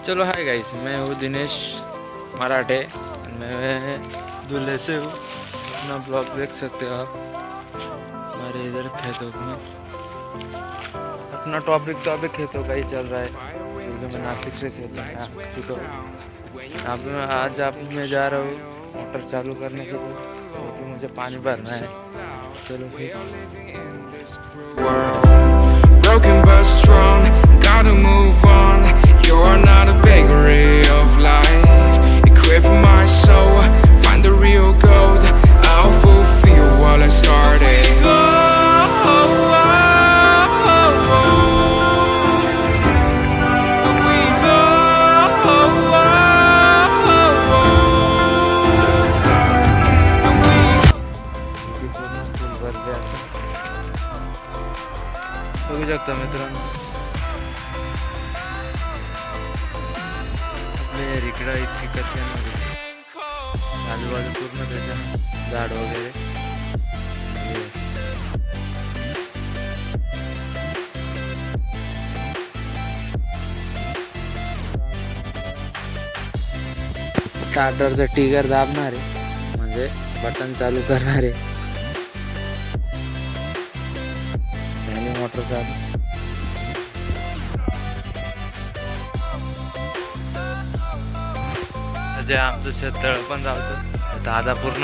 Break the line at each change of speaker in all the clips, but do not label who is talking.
चलो hi guys, मैं हूँ दिनेश मराठे। मैं दूल्हे से हूँ। अपना ब्लॉग देख सकते हो आप हमारे इधर खेतों में। अपना टॉपिक तो अभी खेतों का ही चल रहा है क्योंकि मैं नासिक से खेतों में आ चुका हूँ। आज आप मैं जा रहा हूँ मोटर चालू करने के लिए क्योंकि मुझे पानी भरना है। चलो
Broken but strong, gotta move on. You're not a bakery of life. Equip my soul, find the real gold. I'll fulfill what I started.
बघू शकता मित्रांनो, आपल्या रिकडा इतकी कच्ची आजूबाजू पूर्ण त्याच्या झाड वगैरे स्टार्टरचं टिगर दाबणार आहे म्हणजे बटन चालू करणार आहे आणि मोटर चालू। जे आमचं शेततळ पण जावतं दादा पूर्ण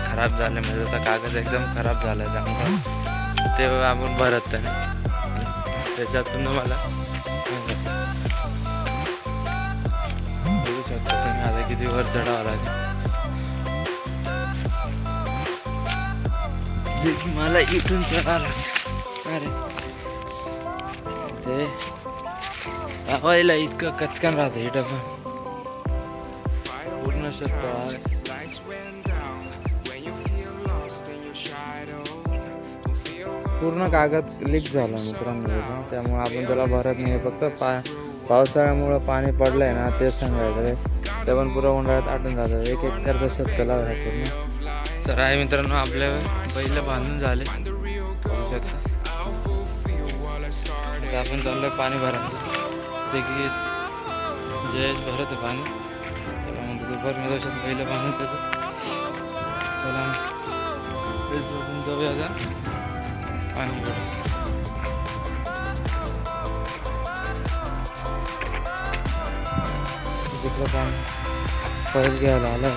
खराब झाले म्हणजे आता कागद एकदम खराब झाला त्यामुळं ते आपण भरत नाही त्याच्यातून मला बघू शकता तुम्ही आता किती वर चढावं लागेल। मला इथून चढावं लागेल। अरे ते दाखवायला इतकं कचकन राहतं इथं पण पूर्ण पूर्ण कागद लीक झाला मित्रांनो त्यामुळे आपण त्याला भरत नाही। फक्त पावसाळ्यामुळं पाणी पडलंय ना तेच सांगायचं ते पण पुरा उन्हाळ्यात आटून जातं। एक एकरचा शेत तलाव आहे पूर्ण। तर आहे मित्रांनो आपले बैल बांधून झाले बघू शकता। आपण चाललोय पाणी भरायला ते की जयेश भरत आहे पाणी त्याला म्हणतो दुपार मी दोषात बैल बांधून देतो। चला जाऊया जा पाणी भरत तिकडं पाणी परत घ्यायला आलं